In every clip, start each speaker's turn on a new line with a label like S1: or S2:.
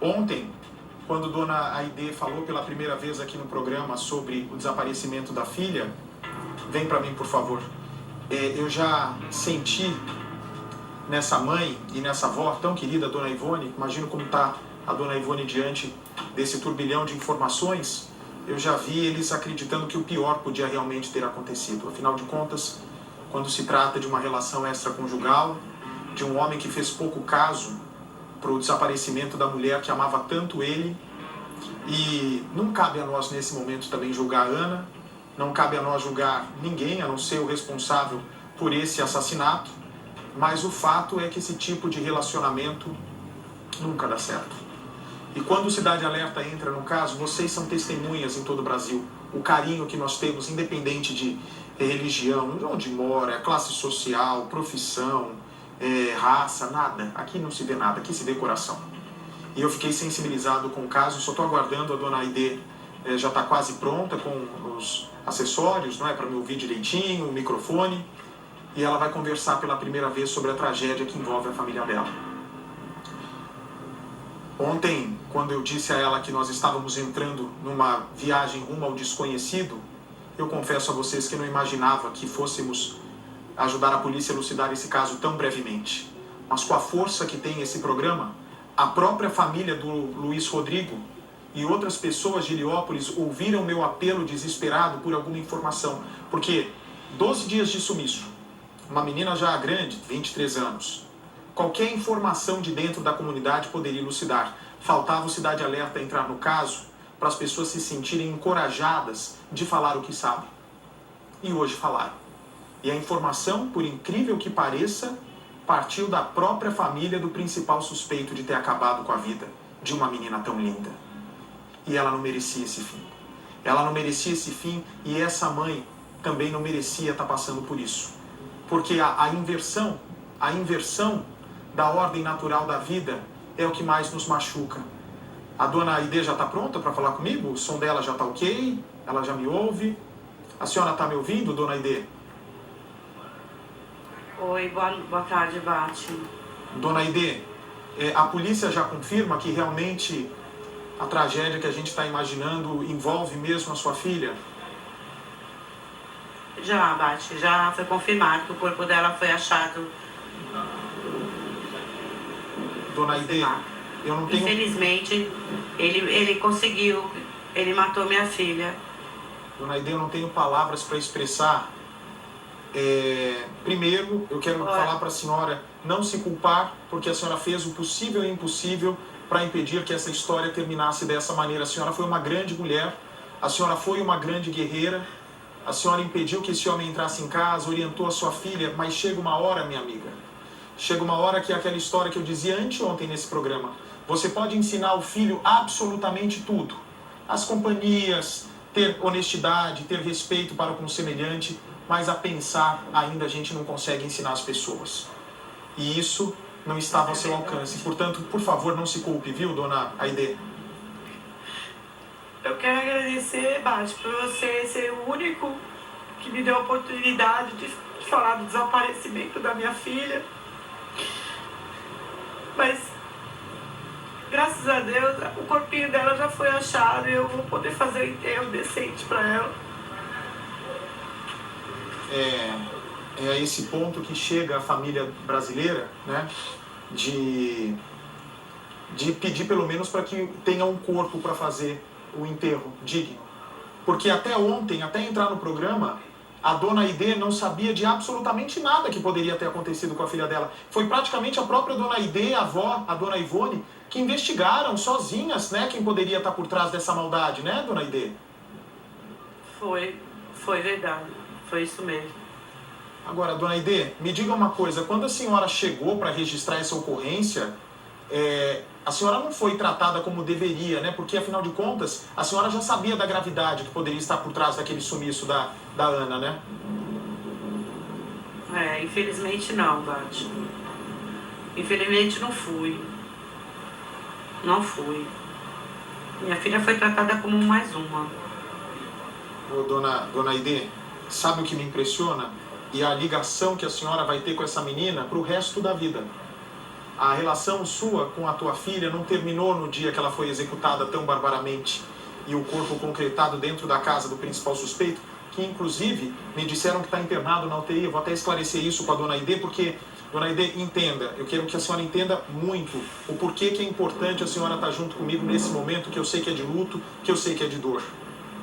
S1: Ontem, quando Dona Aide falou pela primeira vez aqui no programa sobre o desaparecimento da filha, vem para mim, por favor. Eu já senti nessa mãe e nessa avó tão querida, Dona Ivone, imagino como está a Dona Ivone diante desse turbilhão de informações, eu já vi eles acreditando que o pior podia realmente ter acontecido. Afinal de contas, quando se trata de uma relação extraconjugal, de um homem que fez pouco caso para o desaparecimento da mulher que amava tanto ele, e não cabe a nós nesse momento também julgar a Ana, não cabe a nós julgar ninguém, a não ser o responsável por esse assassinato, mas o fato é que esse tipo de relacionamento nunca dá certo. E quando o Cidade Alerta entra no caso, vocês são testemunhas em todo o Brasil. O carinho que nós temos, independente de religião, de onde mora, classe social, profissão, raça, nada. Aqui não se vê nada, aqui se vê coração. E eu fiquei sensibilizado com o caso, só estou aguardando a Dona Aide, já está quase pronta com os acessórios, não é, para me ouvir direitinho, o microfone, e ela vai conversar pela primeira vez sobre a tragédia que envolve a família dela. Ontem, quando eu disse a ela que nós estávamos entrando numa viagem rumo ao desconhecido, eu confesso a vocês que não imaginava que fôssemos ajudar a polícia a elucidar esse caso tão brevemente. Mas com a força que tem esse programa, a própria família do Luiz Rodrigo e outras pessoas de Heliópolis ouviram meu apelo desesperado por alguma informação. Porque 12 dias de sumiço, uma menina já grande, 23 anos, qualquer informação de dentro da comunidade poderia elucidar. Faltava o Cidade Alerta entrar no caso para as pessoas se sentirem encorajadas de falar o que sabem. E hoje falaram. E a informação, por incrível que pareça, partiu da própria família do principal suspeito de ter acabado com a vida de uma menina tão linda. E ela não merecia esse fim. Ela não merecia esse fim e essa mãe também não merecia estar passando por isso. Porque a inversão da ordem natural da vida é o que mais nos machuca. A Dona Aide já está pronta para falar comigo? O som dela já está ok? Ela já me ouve? A senhora está me ouvindo, Dona Aide?
S2: Oi, boa tarde, Bate.
S1: Dona Aide, a polícia já confirma que realmente a tragédia que a gente está imaginando envolve mesmo a sua filha?
S2: Já, Bate, já foi confirmado que o corpo dela foi achado.
S1: Dona Aide, eu não tenho...
S2: Infelizmente, ele conseguiu, ele matou minha filha.
S1: Dona Aide, eu não tenho palavras para expressar. Primeiro, eu quero falar para a senhora não se culpar, porque a senhora fez o possível e o impossível para impedir que essa história terminasse dessa maneira. A senhora foi uma grande mulher, a senhora foi uma grande guerreira, a senhora impediu que esse homem entrasse em casa, orientou a sua filha, mas chega uma hora, minha amiga, chega uma hora que é aquela história que eu dizia anteontem nesse programa. Você pode ensinar o filho absolutamente tudo. As companhias, ter honestidade, ter respeito para com o semelhante, mas a pensar ainda a gente não consegue ensinar as pessoas. E isso não estava ao seu alcance. Portanto, por favor, não se culpe, viu, Dona Aide?
S2: Eu quero agradecer, Bate, por você ser o único que me deu a oportunidade de falar do desaparecimento da minha filha. Mas, graças a Deus, o corpinho dela já foi achado e eu vou poder fazer o enterro decente para ela.
S1: É a esse ponto que chega a família brasileira, né, de pedir pelo menos para que tenha um corpo para fazer o enterro digno. Porque até ontem, até entrar no programa, a Dona Aide não sabia de absolutamente nada que poderia ter acontecido com a filha dela. Foi praticamente a própria Dona Aide, a avó, a Dona Ivone, que investigaram sozinhas, né, quem poderia estar por trás dessa maldade, né, Dona Aide?
S2: Foi verdade. Foi isso mesmo.
S1: Agora, Dona Aide, me diga uma coisa. Quando a senhora chegou para registrar essa ocorrência, a senhora não foi tratada como deveria, né? Porque, afinal de contas, a senhora já sabia da gravidade que poderia estar por trás daquele sumiço da Ana, né?
S2: Infelizmente não, Bate. Infelizmente não fui. Não fui. Minha filha foi tratada como mais uma.
S1: Ô, Dona Aide, sabe o que me impressiona? E a ligação que a senhora vai ter com essa menina para o resto da vida. a relação sua com a tua filha não terminou no dia que ela foi executada tão barbaramente e o corpo concretado dentro da casa do principal suspeito, que inclusive me disseram que está internado na UTI. Eu vou até esclarecer isso com a dona Aide, porque, dona Aide, entenda, eu quero que a senhora entenda muito o porquê que é importante a senhora estar junto comigo nesse momento, que eu sei que é de luto, que eu sei que é de dor.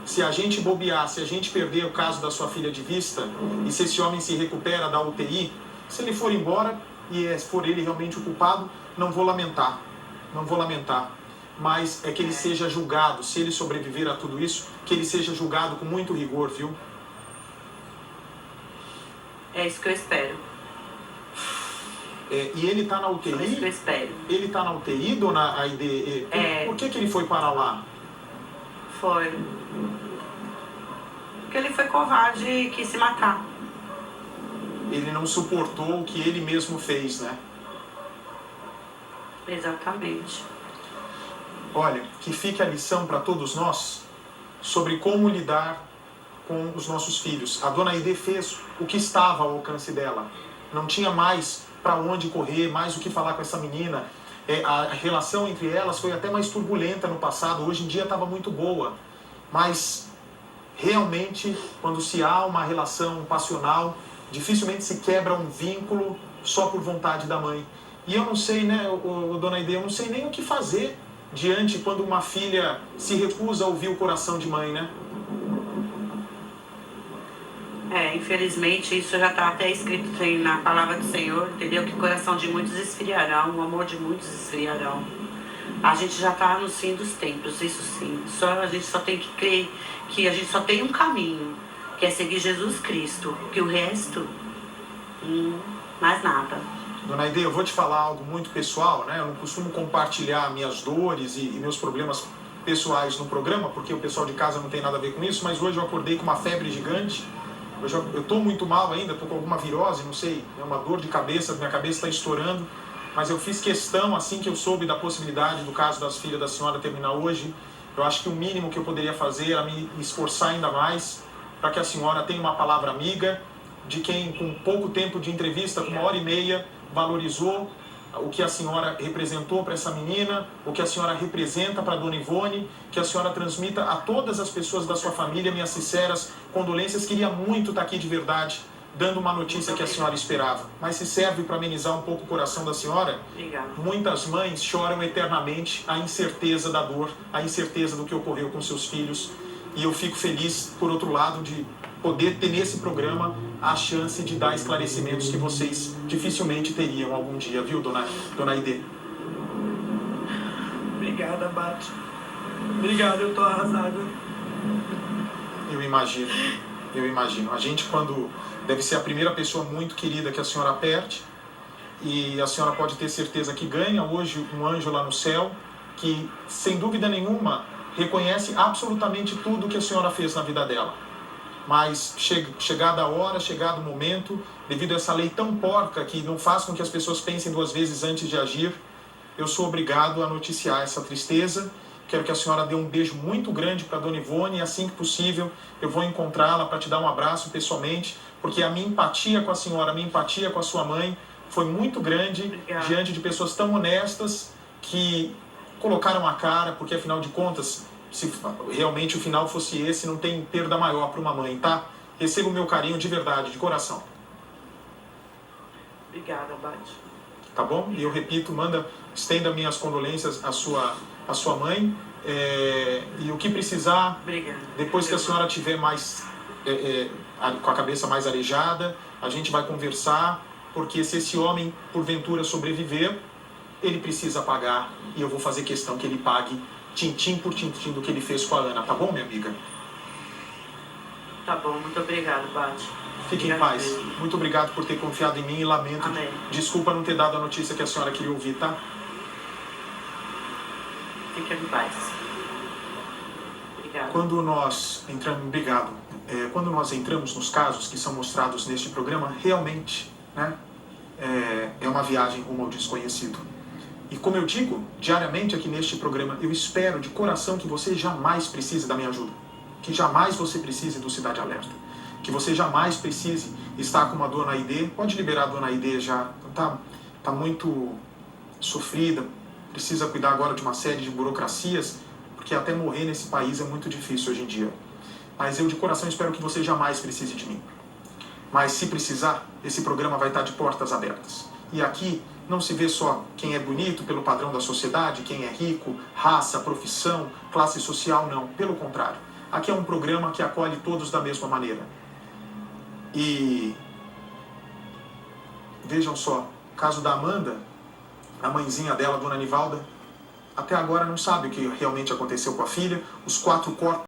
S1: Se a gente bobear, se a gente perder o caso da sua filha de vista, e se esse homem se recupera da UTI, se ele for embora e for ele realmente o culpado, não vou lamentar, não vou lamentar. Mas é que ele seja julgado, se ele sobreviver a tudo isso, que ele seja julgado com muito rigor, viu?
S2: É isso que eu espero.
S1: E ele está na UTI?
S2: É isso que eu espero.
S1: Ele está na UTI, dona Aide? Por que ele foi para lá?
S2: Foi. Porque ele foi covarde e quis se matar.
S1: Ele não suportou o que ele mesmo fez, né?
S2: Exatamente.
S1: Olha, que fique a lição para todos nós sobre como lidar com os nossos filhos. A dona Aide fez o que estava ao alcance dela. Não tinha mais para onde correr, mais o que falar com essa menina. A relação entre elas foi até mais turbulenta no passado. Hoje em dia estava muito boa. Mas, realmente, quando se há uma relação passional, dificilmente se quebra um vínculo só por vontade da mãe. E eu não sei, né, dona Aide, eu não sei nem o que fazer diante quando uma filha se recusa a ouvir o coração de mãe, né?
S2: Infelizmente isso já está até escrito na palavra do Senhor, entendeu? Que o coração de muitos esfriarão, o amor de muitos esfriarão. A gente já está no fim dos tempos, isso sim. A gente só tem que crer que a gente só tem um caminho, que é seguir Jesus Cristo, que o resto, mais nada.
S1: Dona Aide, eu vou te falar algo muito pessoal, né? Eu não costumo compartilhar minhas dores e meus problemas pessoais no programa, porque o pessoal de casa não tem nada a ver com isso, mas hoje eu acordei com uma febre gigante. Hoje eu estou muito mal ainda, estou com alguma virose, não sei, é uma dor de cabeça, minha cabeça está estourando, mas eu fiz questão, assim que eu soube da possibilidade do caso das filhas da senhora terminar hoje, eu acho que o mínimo que eu poderia fazer era me esforçar ainda mais para que a senhora tenha uma palavra amiga, de quem com pouco tempo de entrevista, com 1h30, valorizou o que a senhora representou para essa menina, o que a senhora representa para a dona Ivone, que a senhora transmita a todas as pessoas da sua família minhas sinceras condolências. Queria muito estar aqui de verdade, dando uma notícia que a senhora esperava. Mas se serve para amenizar um pouco o coração da senhora, muitas mães choram eternamente a incerteza da dor, a incerteza do que ocorreu com seus filhos. E eu fico feliz, por outro lado, de poder ter nesse programa a chance de dar esclarecimentos que vocês dificilmente teriam algum dia, viu, dona Aide?
S2: Obrigada, Bate. Obrigada, eu tô arrasada.
S1: Eu imagino. A gente, quando deve ser a primeira pessoa muito querida que a senhora perde, e a senhora pode ter certeza que ganha hoje um anjo lá no céu, que, sem dúvida nenhuma, reconhece absolutamente tudo que a senhora fez na vida dela. Mas chegada a hora, chegado o momento, devido a essa lei tão porca que não faz com que as pessoas pensem duas vezes antes de agir, eu sou obrigado a noticiar essa tristeza. Quero que a senhora dê um beijo muito grande para a dona Ivone e assim que possível eu vou encontrá-la para te dar um abraço pessoalmente, porque a minha empatia com a senhora, a minha empatia com a sua mãe foi muito grande diante de pessoas tão honestas que colocaram a cara, porque afinal de contas, se realmente o final fosse esse, não tem perda maior para uma mãe, tá? Receba o meu carinho de verdade, de coração.
S2: Obrigada, Bate.
S1: Tá bom? E eu repito, estenda minhas condolências à sua mãe, e o que precisar,
S2: obrigada.
S1: Depois que a senhora tiver mais, com a cabeça mais arejada, a gente vai conversar, porque se esse homem, porventura, sobreviver, ele precisa pagar, e eu vou fazer questão que ele pague tintim por tintim do que ele fez com a Ana, tá bom, minha amiga?
S2: Tá bom, muito obrigado, Bate.
S1: Fique em paz. Muito obrigado por ter confiado em mim e lamento.
S2: Amém.
S1: Desculpa não ter dado a notícia que a senhora queria ouvir, tá?
S2: Fique em paz. Obrigado.
S1: Quando nós entramos nos casos que são mostrados neste programa, realmente, né, é uma viagem rumo ao desconhecido. E como eu digo diariamente aqui neste programa, eu espero de coração que você jamais precise da minha ajuda. Que jamais você precise do Cidade Alerta. Que você jamais precise estar com uma dona Aide. Pode liberar a dona Aide já. Tá muito sofrida, precisa cuidar agora de uma série de burocracias, porque até morrer nesse país é muito difícil hoje em dia. Mas eu de coração espero que você jamais precise de mim. Mas se precisar, esse programa vai estar de portas abertas. E aqui não se vê só quem é bonito pelo padrão da sociedade, quem é rico, raça, profissão, classe social, não. Pelo contrário. Aqui é um programa que acolhe todos da mesma maneira. E vejam só, o caso da Amanda, a mãezinha dela, Dona Nivalda, até agora não sabe o que realmente aconteceu com a filha. Os 4 corpos